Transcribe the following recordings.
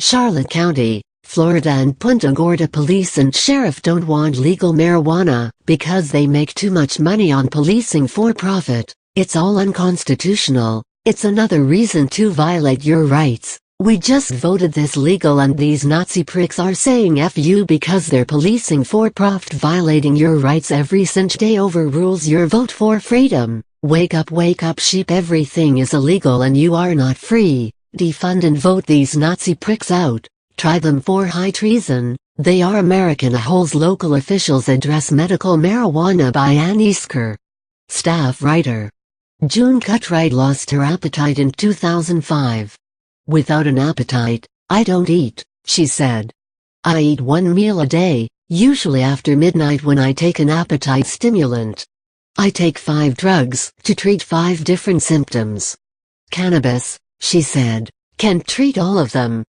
Charlotte County, Florida and Punta Gorda police and sheriff don't want legal marijuana because they make too much money on policing for profit. It's all unconstitutional. It's another reason to violate your rights. We just voted this legal and these Nazi pricks are saying F you because they're policing for profit, violating your rights every single day overrules your vote for freedom. Wake up sheep, everything is illegal and you are not free. Defund and vote these Nazi pricks out. Try them for high treason. They are American assholes. Local officials address medical marijuana by Ann Easker. Staff writer. June Cutright lost her appetite in 2005. Without an appetite, I don't eat, she said. I eat one meal a day, usually after midnight when I take an appetite stimulant. I take 5 drugs to treat 5 different symptoms. Cannabis, she said, can treat all of them.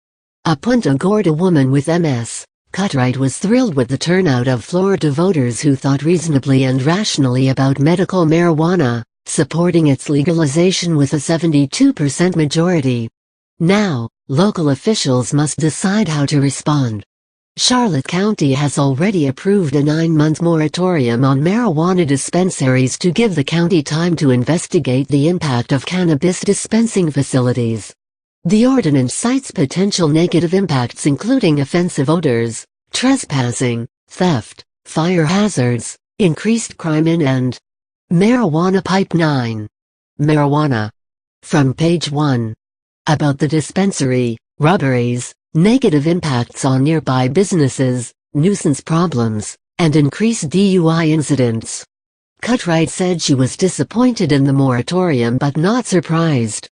A Punta Gorda woman with MS, Cutright was thrilled with the turnout of Florida voters who thought reasonably and rationally about medical marijuana, supporting its legalization with a 72% majority. Now, local officials must decide how to respond. Charlotte County has already approved a 9-month moratorium on marijuana dispensaries to give the county time to investigate the impact of cannabis dispensing facilities. The ordinance cites potential negative impacts including offensive odors, trespassing, theft, fire hazards, increased crime in and marijuana. Pipe 9. Marijuana. From page 1. About the dispensary, robberies, negative impacts on nearby businesses, nuisance problems, and increased DUI incidents. Cutright said she was disappointed in the moratorium but not surprised.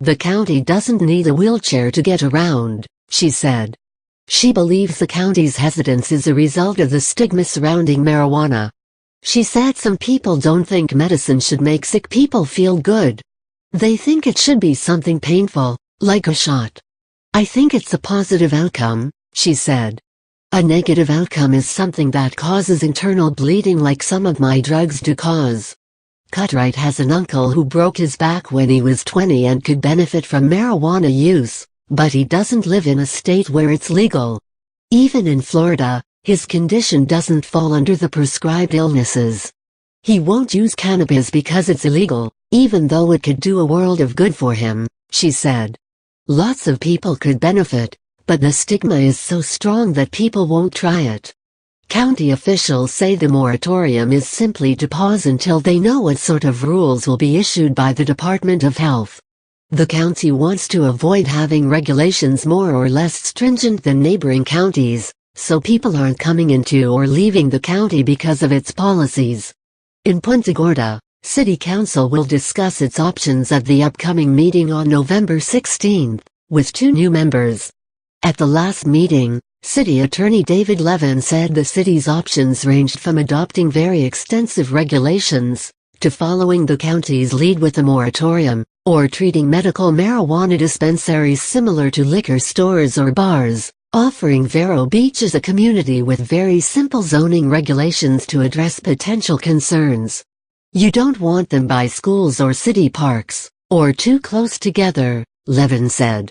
The county doesn't need a wheelchair to get around, she said. She believes the county's hesitance is a result of the stigma surrounding marijuana. She said some people don't think medicine should make sick people feel good. They think it should be something painful, like a shot. I think it's a positive outcome, she said. A negative outcome is something that causes internal bleeding like some of my drugs do cause. Cutright has an uncle who broke his back when he was 20 and could benefit from marijuana use, but he doesn't live in a state where it's legal. Even in Florida, his condition doesn't fall under the prescribed illnesses. He won't use cannabis because it's illegal, even though it could do a world of good for him, she said. Lots of people could benefit, but the stigma is so strong that people won't try it. County officials say the moratorium is simply to pause until they know what sort of rules will be issued by the Department of Health. The county wants to avoid having regulations more or less stringent than neighboring counties, so people aren't coming into or leaving the county because of its policies. In Punta Gorda, City Council will discuss its options at the upcoming meeting on November 16, with 2 new members. At the last meeting, City Attorney David Levin said the city's options ranged from adopting very extensive regulations, to following the county's lead with a moratorium, or treating medical marijuana dispensaries similar to liquor stores or bars, offering Vero Beach as a community with very simple zoning regulations to address potential concerns. You don't want them by schools or city parks, or too close together, Levin said.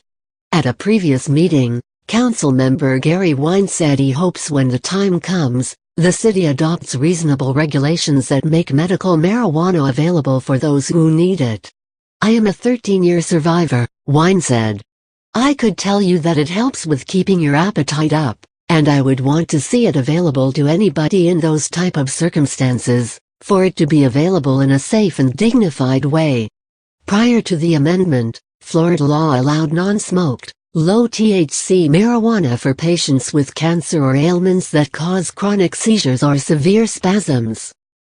At a previous meeting, Council member Gary Wine said he hopes when the time comes, the city adopts reasonable regulations that make medical marijuana available for those who need it. I am a 13-year survivor, Wine said. I could tell you that it helps with keeping your appetite up, and I would want to see it available to anybody in those type of circumstances, for it to be available in a safe and dignified way. Prior to the amendment, Florida law allowed non-smoked, low-THC marijuana for patients with cancer or ailments that cause chronic seizures or severe spasms.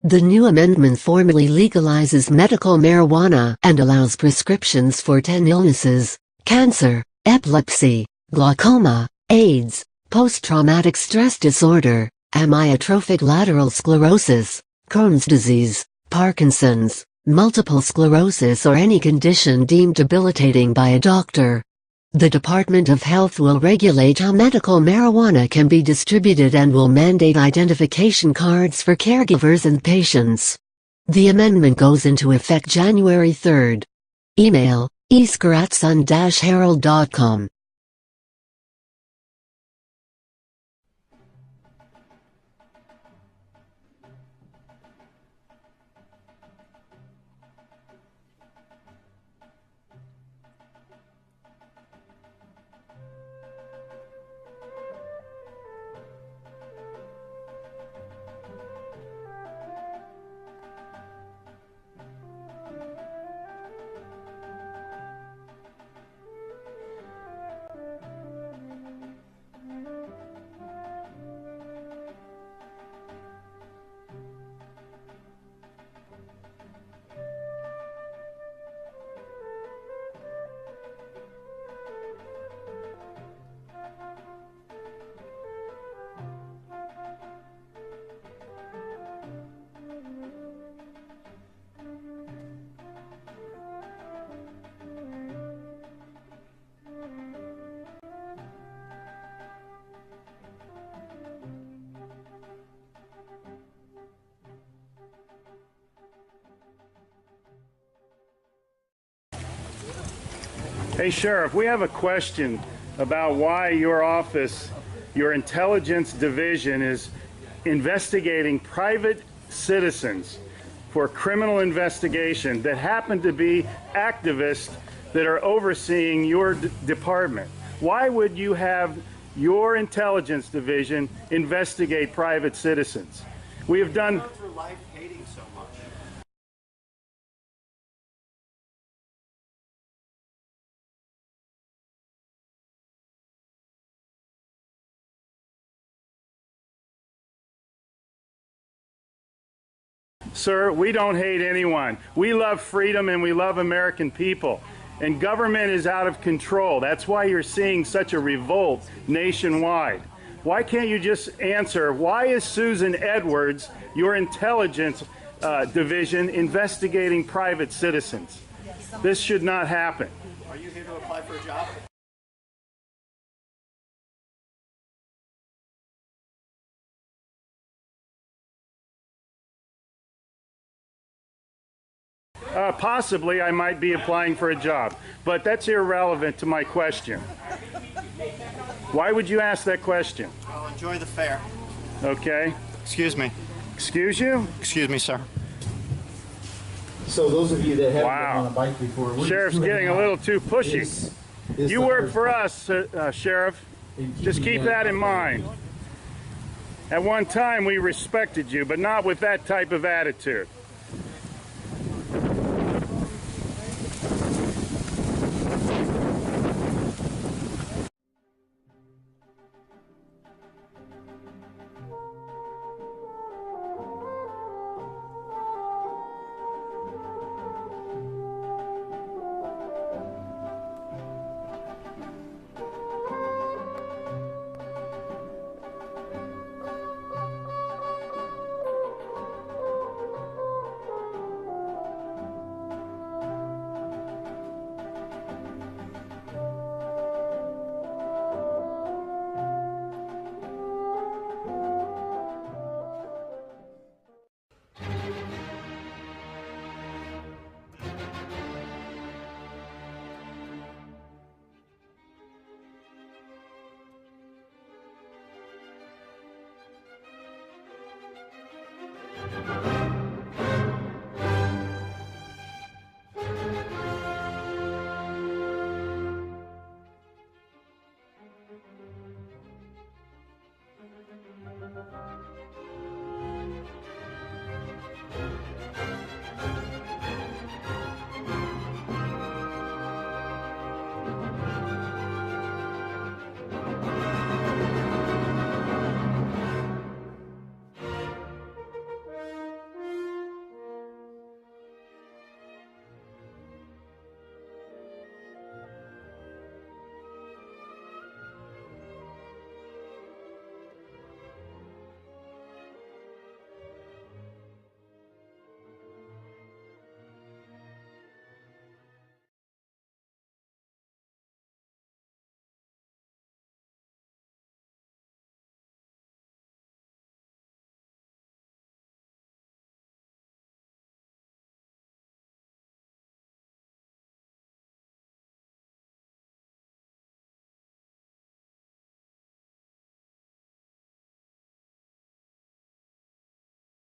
The new amendment formally legalizes medical marijuana and allows prescriptions for 10 illnesses: cancer, epilepsy, glaucoma, AIDS, post-traumatic stress disorder, amyotrophic lateral sclerosis, Crohn's disease, Parkinson's, multiple sclerosis or any condition deemed debilitating by a doctor. The Department of Health will regulate how medical marijuana can be distributed and will mandate identification cards for caregivers and patients. The amendment goes into effect January 3. Email, easker@sun-herald.com. Hey, Sheriff, we have a question about why your office, your intelligence division, is investigating private citizens for criminal investigation that happen to be activists that are overseeing your department. Why would you have your intelligence division investigate private citizens? We have done... for life hating so much. Sir, we don't hate anyone. We love freedom and we love American people. And government is out of control. That's why you're seeing such a revolt nationwide. Why can't you just answer, why is Susan Edwards, your intelligence division, investigating private citizens? This should not happen. Are you here to apply for a job? Possibly I might be applying for a job, but that's irrelevant to my question. Why would you ask that question? Well, enjoy the fair. Okay. Excuse me. Excuse you? Excuse me, sir. So those of you that haven't Wow. been on a bike before, we're Sheriff's just getting a little too pushy. is You the work hard for part us, Sheriff. in Just keeping keep that in mind. At one time we respected you, but not with that type of attitude.